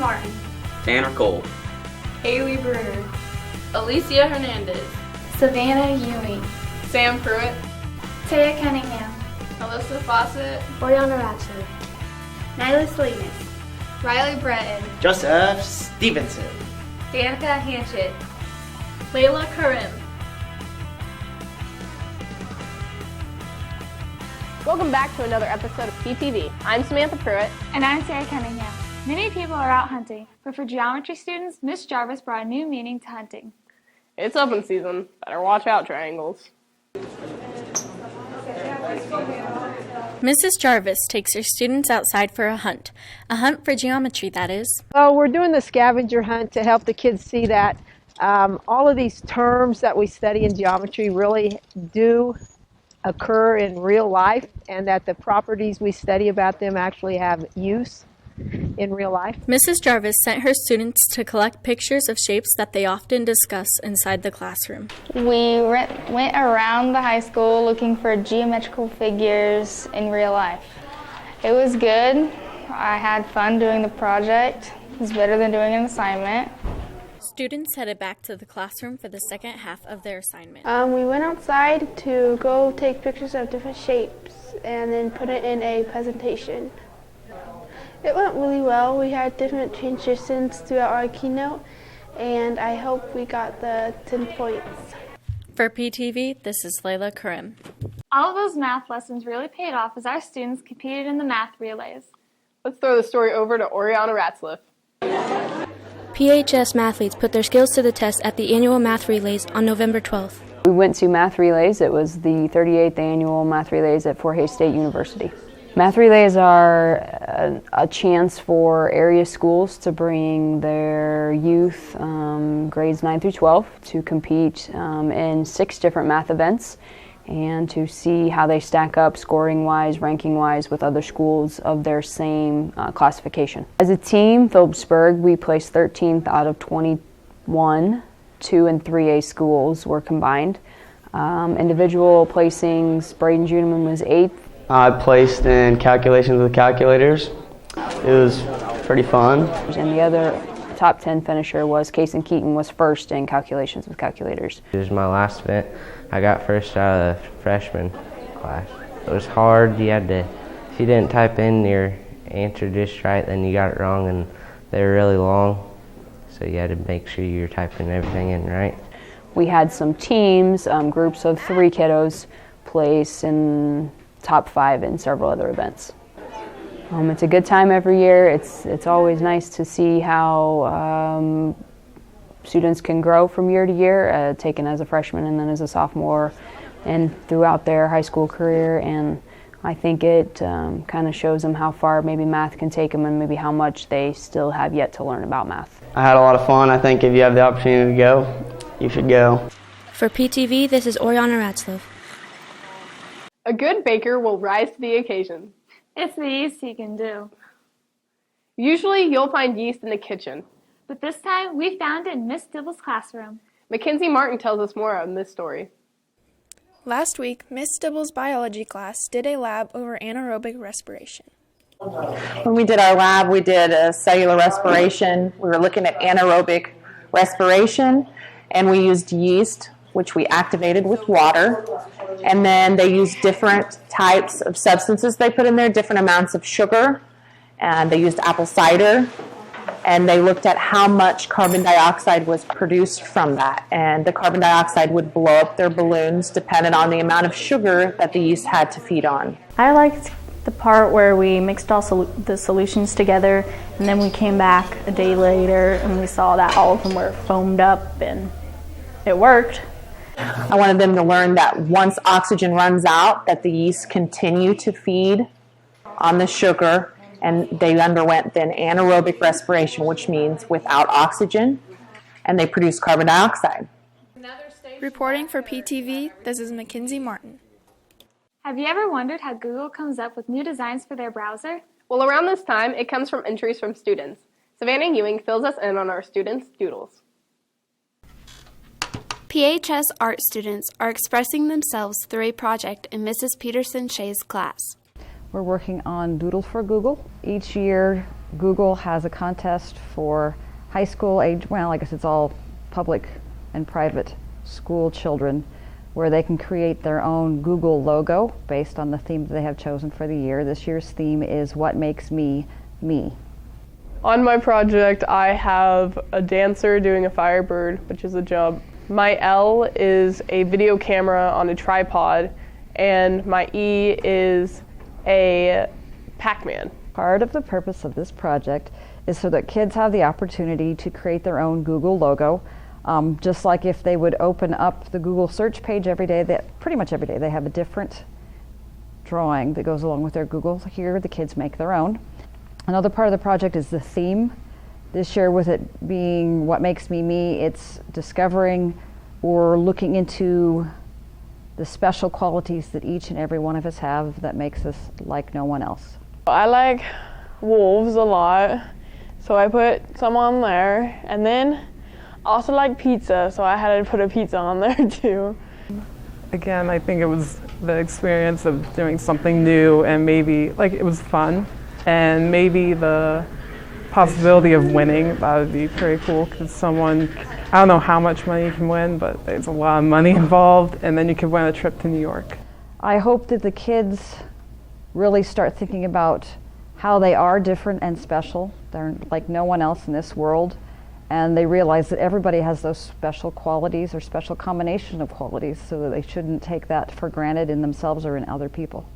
Martin, Tanner Cole, Haley Bruner, Alicia Hernandez, Savannah Ewing, Sam Pruitt, Taya Cunningham, Alyssa Fawcett, Oriana Ratcliffe, Nyla Salinas, Riley Breton, Joseph Stevenson, Danica Hanchett, Layla Karim. Welcome back to another episode of PTV. I'm Samantha Pruitt. And I'm Sarah Cunningham. Many people are out hunting, but for geometry students, Miss Jarvis brought a new meaning to hunting. It's open season. Better watch out, triangles. Mrs. Jarvis takes her students outside for a hunt for geometry, that is. Oh, we're doing the scavenger hunt to help the kids see that all of these terms that we study in geometry really do occur in real life, and that the properties we study about them actually have use in real life. Mrs. Jarvis sent her students to collect pictures of shapes that they often discuss inside the classroom. We went around the high school looking for geometrical figures in real life. It was good. I had fun doing the project. It was better than doing an assignment. Students headed back to the classroom for the second half of their assignment. We went outside to go take pictures of different shapes and then put it in a presentation. It went really well. We had different transitions throughout our keynote, and I hope we got the 10 points. For PTV, this is Layla Karim. All of those math lessons really paid off as our students competed in the math relays. Let's throw the story over to Oriana Ratcliffe. PHS mathletes put their skills to the test at the annual math relays on November 12th. We went to math relays. It was the 38th annual math relays at Fort Hays State University. Math relays are a chance for area schools to bring their youth, grades 9 through 12, to compete in 6 different math events and to see how they stack up scoring-wise, ranking-wise with other schools of their same classification. As a team, Phillipsburg, we placed 13th out of 21, 2 and 3A schools were combined. Individual placings, Braden Juneman was 8th. I placed in calculations with calculators. It was pretty fun. And the other top 10 finisher was Kason Keaton, was first in calculations with calculators. It was my last event. I got first out of the freshman class. It was hard. You had to, if you didn't type in your answer just right, then you got it wrong, and they were really long. So you had to make sure you were typing everything in right. We had some teams, groups of 3 kiddos place in top 5 in several other events. It's a good time every year. It's always nice to see how students can grow from year to year, taken as a freshman and then as a sophomore and throughout their high school career. And I think it kind of shows them how far maybe math can take them and maybe how much they still have yet to learn about math. I had a lot of fun. I think if you have the opportunity to go, you should go. For PTV, this is Oriana Ratcliffe. A good baker will rise to the occasion. It's the least he can do. Usually you'll find yeast in the kitchen. But this time, we found it in Miss Dibble's classroom. Mackenzie Martin tells us more on this story. Last week, Miss Dibble's biology class did a lab over anaerobic respiration. When we did our lab, we did a cellular respiration. We were looking at anaerobic respiration, and we used yeast, which we activated with water. And then they used different types of substances they put in there, different amounts of sugar, and they used apple cider. And they looked at how much carbon dioxide was produced from that. And the carbon dioxide would blow up their balloons depending on the amount of sugar that the yeast had to feed on. I liked the part where we mixed all the solutions together, and then we came back a day later and we saw that all of them were foamed up and it worked. I wanted them to learn that once oxygen runs out, that the yeast continue to feed on the sugar. And they underwent then anaerobic respiration, which means without oxygen, and they produce carbon dioxide. Reporting for PTV, this is Mackenzie Martin. Have you ever wondered how Google comes up with new designs for their browser? Well, around this time, it comes from entries from students. Savannah Ewing fills us in on our students' doodles. PHS art students are expressing themselves through a project in Mrs. Peterson Shea's class. We're working on Doodle for Google. Each year Google has a contest for high school age, well, I guess it's all public and private school children, where they can create their own Google logo based on the theme that they have chosen for the year. This year's theme is What Makes Me, Me. On my project, I have a dancer doing a Firebird, which is a jump. My L is a video camera on a tripod, and my E is a Pac-Man. Part of the purpose of this project is so that kids have the opportunity to create their own Google logo. Just like if they would open up the Google search page every day, pretty much every day they have a different drawing that goes along with their Google. Here the kids make their own. Another part of the project is the theme. This year, with it being What Makes Me Me, it's discovering or looking into the special qualities that each and every one of us have that makes us like no one else. I like wolves a lot, so I put some on there, and then I also like pizza, so I had to put a pizza on there too. Again, I think it was the experience of doing something new, and maybe it was fun, and maybe the possibility of winning, that would be pretty cool, because I don't know how much money you can win, but there's a lot of money involved, and then you could win a trip to New York. I hope that the kids really start thinking about how they are different and special. They're like no one else in this world, and they realize that everybody has those special qualities or special combination of qualities, so that they shouldn't take that for granted in themselves or in other people.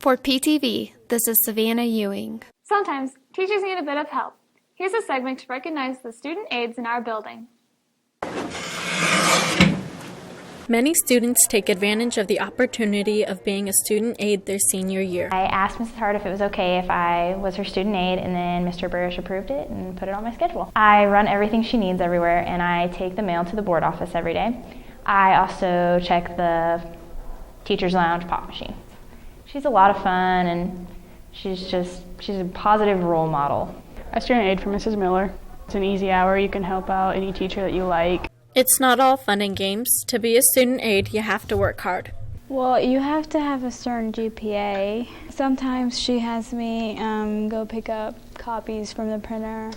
For PTV, this is Savannah Ewing. Sometimes teachers need a bit of help. Here's a segment to recognize the student aides in our building. Many students take advantage of the opportunity of being a student aide their senior year. I asked Mrs. Hart if it was okay if I was her student aide, and then Mr. Burrish approved it and put it on my schedule. I run everything she needs everywhere, and I take the mail to the board office every day. I also check the teacher's lounge pop machine. She's a lot of fun, and she's a positive role model. A student aide for Mrs. Miller. It's an easy hour. You can help out any teacher that you like. It's not all fun and games. To be a student aide, you have to work hard. Well, you have to have a certain GPA. Sometimes she has me go pick up copies from the printer,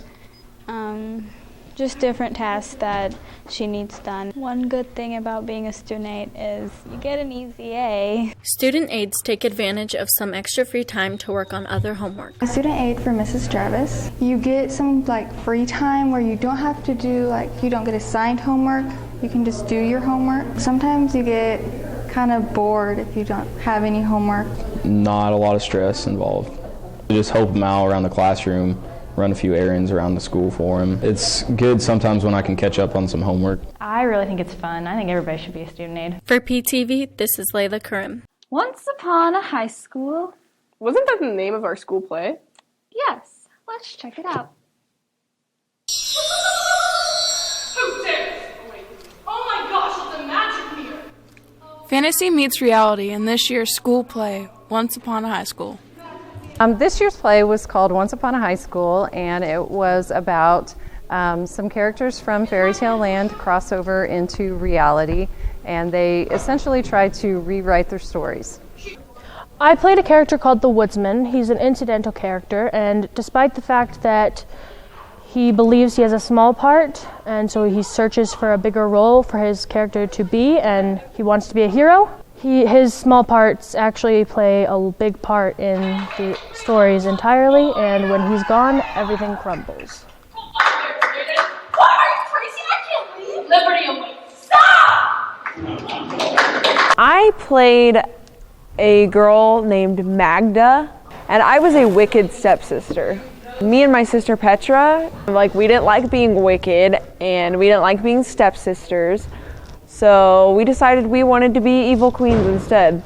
just different tasks that she needs done. One good thing about being a student aide is you get an easy A. Student aides take advantage of some extra free time to work on other homework. A student aide for Mrs. Jarvis. You get some free time where you don't have to do you don't get assigned homework. You can just do your homework. Sometimes you get kind of bored if you don't have any homework. Not a lot of stress involved. Just help them out around the classroom, run a few errands around the school for them. It's good sometimes when I can catch up on some homework. I really think it's fun. I think everybody should be a student aide. For PTV, this is Layla Karim. Once upon a high school. Wasn't that the name of our school play? Yes, let's check it out. Fantasy meets reality in this year's school play, Once Upon a High School. This year's play was called Once Upon a High School, and it was about some characters from fairy tale land cross over into reality, and they essentially tried to rewrite their stories. I played a character called the Woodsman. He's an incidental character, and despite the fact that he believes he has a small part, and so he searches for a bigger role for his character to be, and he wants to be a hero, his small parts actually play a big part in the stories entirely, and when he's gone, everything crumbles. I played a girl named Magda, and I was a wicked stepsister. Me and my sister Petra, we didn't like being wicked, and we didn't like being stepsisters. So we decided we wanted to be evil queens instead.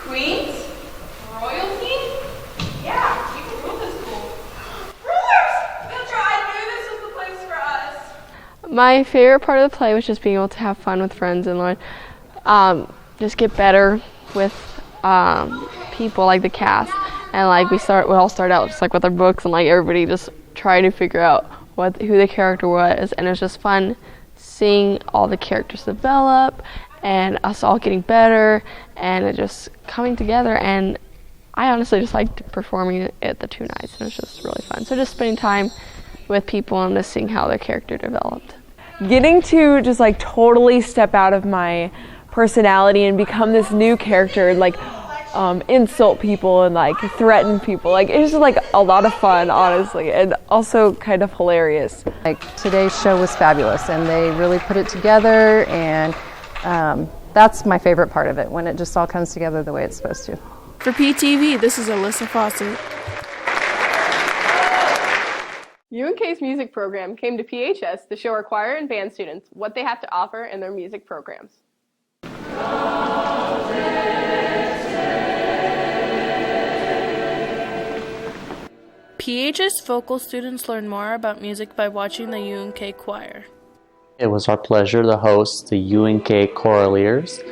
Queens? Royalty? Yeah, you can rule this school. Rulers! Petra, I knew this was the place for us. My favorite part of the play was just being able to have fun with friends and learn, just get better with people like the cast. And we all start out just with our books, and everybody just try to figure out who the character was, and it was just fun seeing all the characters develop and us all getting better and it just coming together, and I honestly just liked performing at the 2 nights, and it was just really fun. So just spending time with people and just seeing how their character developed. Getting to just like totally step out of my personality and become this new character, like insult people and like threaten people. Like it was just like a lot of fun, honestly, and also kind of hilarious. Like today's show was fabulous, and they really put it together, and that's my favorite part of it, when it just all comes together the way it's supposed to. For PTV, this is Alyssa Fawcett. UNK's music program came to PHS to show our choir and band students what they have to offer in their music programs. PHS vocal students learn more about music by watching the UNK choir. It was our pleasure to host the UNK Choraleers,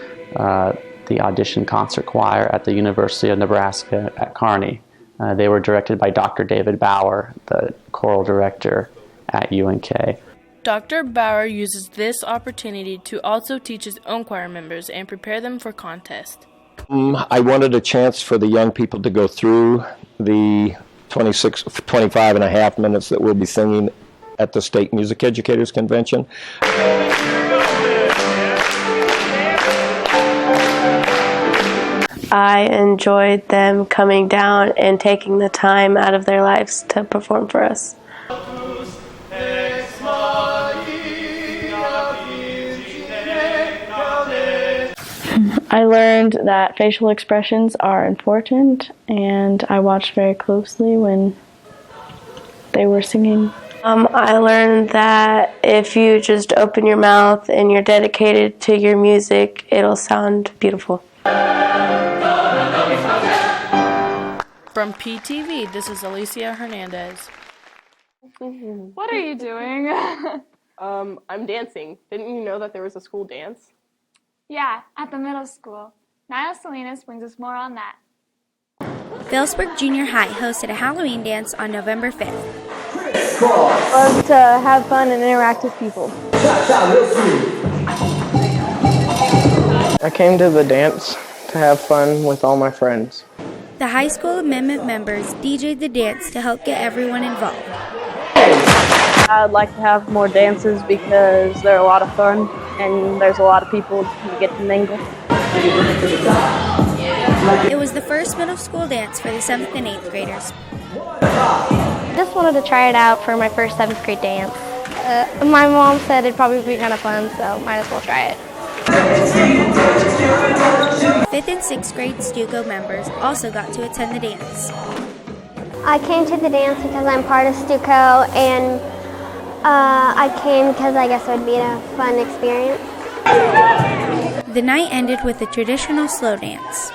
the audition concert choir at the University of Nebraska at Kearney. They were directed by Dr. David Bauer, the choral director at UNK. Dr. Bauer uses this opportunity to also teach his own choir members and prepare them for contest. I wanted a chance for the young people to go through the 25 and a half minutes that we'll be singing at the State Music Educators Convention. I enjoyed them coming down and taking the time out of their lives to perform for us. I learned that facial expressions are important, and I watched very closely when they were singing. I learned that if you just open your mouth and you're dedicated to your music, it'll sound beautiful. From PTV, this is Alicia Hernandez. What are you doing? I'm dancing. Didn't you know that there was a school dance? Yeah, at the middle school. Nyla Salinas brings us more on that. Phillipsburg Junior High hosted a Halloween dance on November 5th. Love to have fun and interact with people. I came to the dance to have fun with all my friends. The high school amendment members DJ'd the dance to help get everyone involved. I'd like to have more dances because they're a lot of fun and there's a lot of people to get to mingle. It was the first middle school dance for the 7th and 8th graders. Just wanted to try it out for my first 7th grade dance. My mom said it'd probably be kind of fun, so might as well try it. 5th and 6th grade Stuco members also got to attend the dance. I came to the dance because I'm part of Stuco, and I came because I guess it would be a fun experience. The night ended with a traditional slow dance.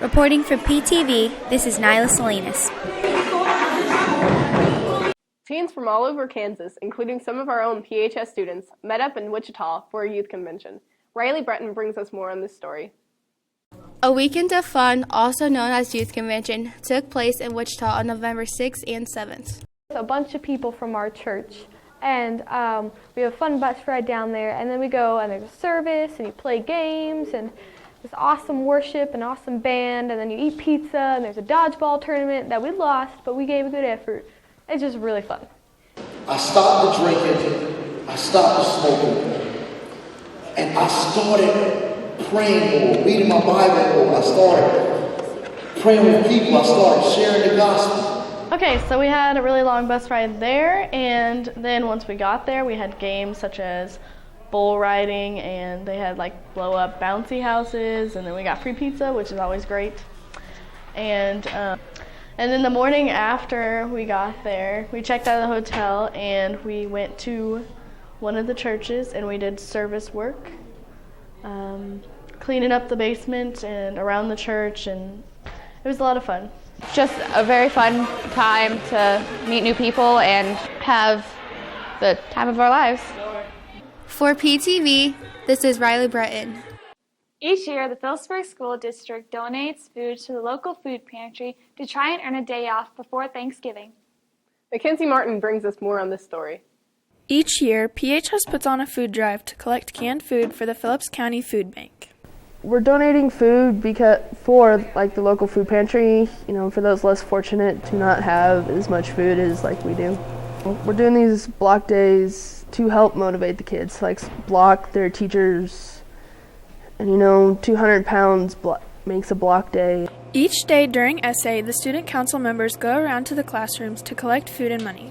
Reporting for PTV, this is Nyla Salinas. Teens from all over Kansas, including some of our own PHS students, met up in Wichita for a youth convention. Riley Breton brings us more on this story. A weekend of fun, also known as Youth Convention, took place in Wichita on November 6th and 7th. A bunch of people from our church, and we have a fun bus ride down there, and then we go and there's a service, and you play games, and there's awesome worship and awesome band, and then you eat pizza, and there's a dodgeball tournament that we lost, but we gave a good effort. It's just really fun. I stopped the drinking, I stopped the smoking, and I started praying more, reading my Bible more. I started praying with people. I started sharing the gospel. Okay, so we had a really long bus ride there, and then once we got there, we had games such as bull riding, and they had like blow up bouncy houses, and then we got free pizza, which is always great. And then the morning after we got there, we checked out of the hotel and we went to one of the churches and we did service work, cleaning up the basement and around the church, and it was a lot of fun. Just a very fun time to meet new people and have the time of our lives. For PTV, this is Riley Breton. Each year, the Phillipsburg School District donates food to the local food pantry to try and earn a day off before Thanksgiving. Mackenzie Martin brings us more on this story. Each year, PHS puts on a food drive to collect canned food for the Phillips County Food Bank. We're donating food for like the local food pantry, for those less fortunate to not have as much food as like we do. We're doing these block days to help motivate the kids, like block their teachers, and 200 pounds makes a block day. Each day during essay, the student council members go around to the classrooms to collect food and money.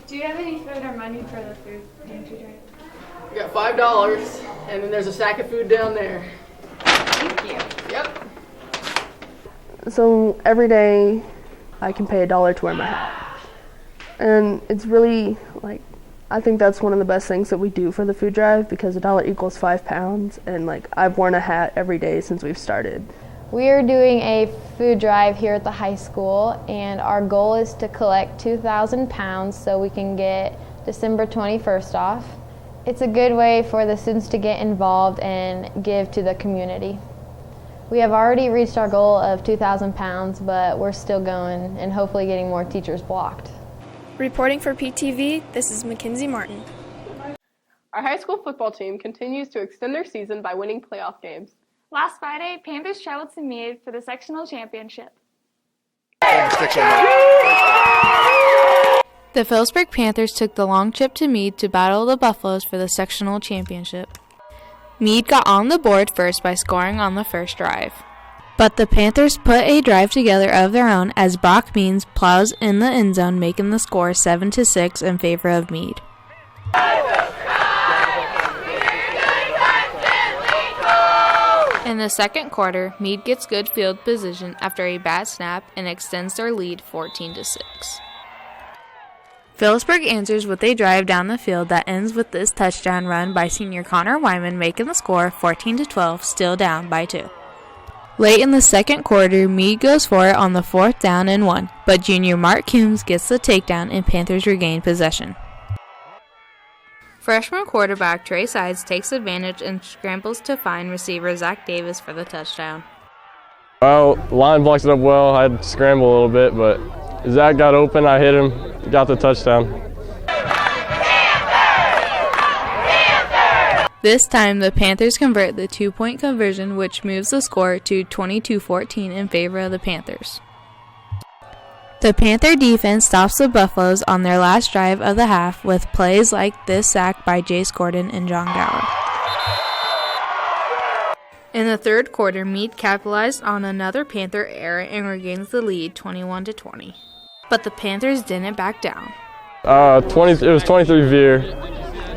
Do you have any food or money for the food pantry drive? We got $5, and then there's a sack of food down there. Thank you. Yep. So every day I can pay $1 to wear my hat. And it's really I think that's one of the best things that we do for the food drive, because $1 equals 5 pounds, and I've worn a hat every day since we've started. We are doing a food drive here at the high school, and our goal is to collect 2,000 pounds so we can get December 21st off. It's a good way for the students to get involved and give to the community. We have already reached our goal of 2,000 pounds, but we're still going and hopefully getting more teachers blocked. Reporting for PTV, this is Mackenzie Martin. Our high school football team continues to extend their season by winning playoff games. Last Friday, Panthers traveled to Meade for the sectional championship. The Phillipsburg Panthers took the long trip to Meade to battle the Buffaloes for the sectional championship. Meade got on the board first by scoring on the first drive. But the Panthers put a drive together of their own as Brock Means plows in the end zone, making the score 7-6 in favor of Meade. In the second quarter, Meade gets good field position after a bad snap and extends their lead 14-6. Phillipsburg answers with a drive down the field that ends with this touchdown run by senior Connor Wyman, making the score 14-12, still down by 2. Late in the second quarter, Meade goes for it on the 4th down and 1, but junior Mark Coombs gets the takedown and Panthers regain possession. Freshman quarterback Trey Sides takes advantage and scrambles to find receiver Zach Davis for the touchdown. Well, the line blocked it up well. I had to scramble a little bit, but Zach got open, I hit him, got the touchdown. This time, the Panthers convert the 2-point conversion, which moves the score to 22-14 in favor of the Panthers. The Panther defense stops the Buffaloes on their last drive of the half with plays like this sack by Jace Gordon and John Gower. In the third quarter, Meade capitalized on another Panther error and regains the lead 21-20. But the Panthers didn't back down. It was 23 veer.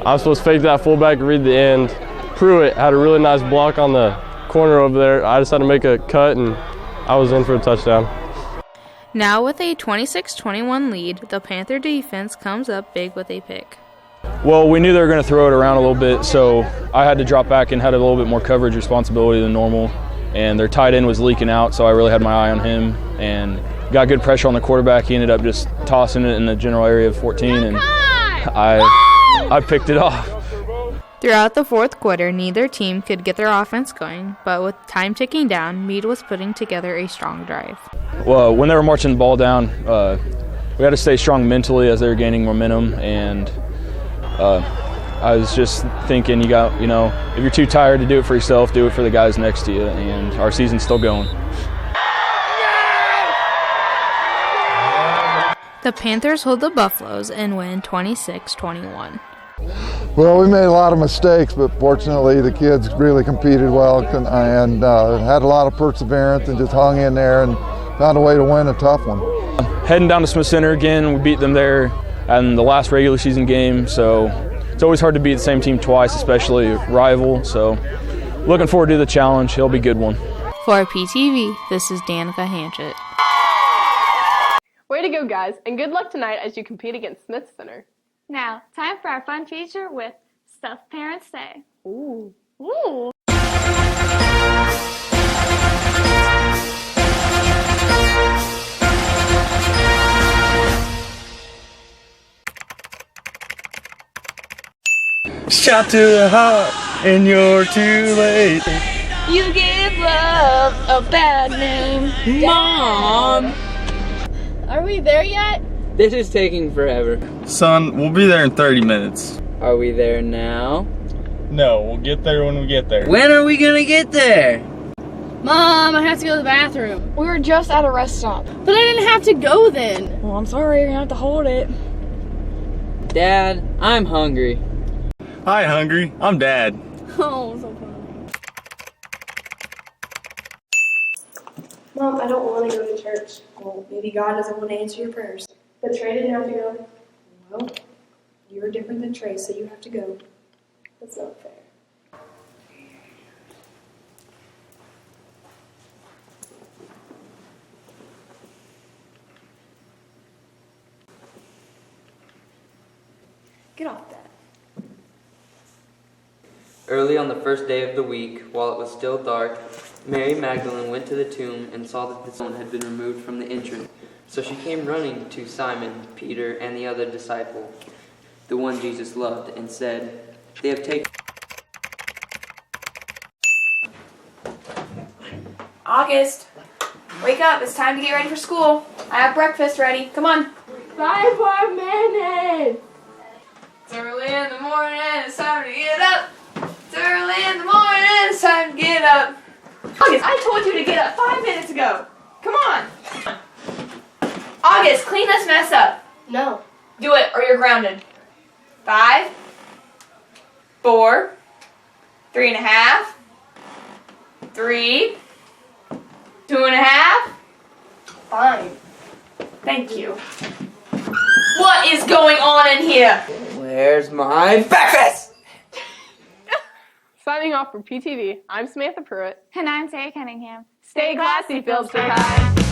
I was supposed to fake that fullback, read the end. Pruitt had a really nice block on the corner over there. I just had to make a cut, and I was in for a touchdown. Now with a 26-21 lead, the Panther defense comes up big with a pick. Well, we knew they were going to throw it around a little bit, so I had to drop back and had a little bit more coverage responsibility than normal. And their tight end was leaking out, so I really had my eye on him and got good pressure on the quarterback. He ended up just tossing it in the general area of 14, and I picked it off. Throughout the fourth quarter, neither team could get their offense going, but with time ticking down, Meade was putting together a strong drive. Well, when they were marching the ball down, we had to stay strong mentally as they were gaining momentum, and I was just thinking, if you're too tired to do it for yourself, do it for the guys next to you, and our season's still going. The Panthers hold the Buffaloes and win 26-21. Well, we made a lot of mistakes, but fortunately the kids really competed well and had a lot of perseverance and just hung in there and found a way to win a tough one. Heading down to Smith Center again, we beat them there in the last regular season game, so it's always hard to beat the same team twice, especially a rival, so looking forward to the challenge. It'll be a good one. For PTV, this is Danica Hanchett. Way to go, guys, and good luck tonight as you compete against Smith Center. Now, time for our fun feature with Stuff Parents Say. Ooh. Ooh. Shot to the heart and you're too late. You give love a bad name, Mom. Are we there yet? This is taking forever. Son, we'll be there in 30 minutes. Are we there now? No, we'll get there when we get there. When are we gonna get there? Mom, I have to go to the bathroom. We were just at a rest stop. But I didn't have to go then. Well, I'm sorry, you're gonna have to hold it. Dad, I'm hungry. Hi, hungry. I'm Dad. Oh, so funny. Mom, I don't want to go to church. Well, maybe God doesn't want to answer your prayers. But Trey didn't have to go. Well, you're different than Trey, so you have to go. That's not fair. Get off that. Early on the first day of the week, while it was still dark, Mary Magdalene went to the tomb and saw that the stone had been removed from the entrance. So she came running to Simon, Peter, and the other disciple, the one Jesus loved, and said, "They have taken..." August, wake up. It's time to get ready for school. I have breakfast ready. Come on. 5 more minutes. It's early in the morning. It's time to get up. It's early in the morning. It's time to get up. August, I told you to get up 5 minutes ago. Come on. August, clean this mess up. No. Do it or you're grounded. 5, 4, 3.5, 3, 2.5. Fine. Thank you. What is going on in here? Where's my breakfast? Signing off for PTV, I'm Samantha Pruitt. And I'm Sarah Cunningham. Stay classy, Phillipsburg High.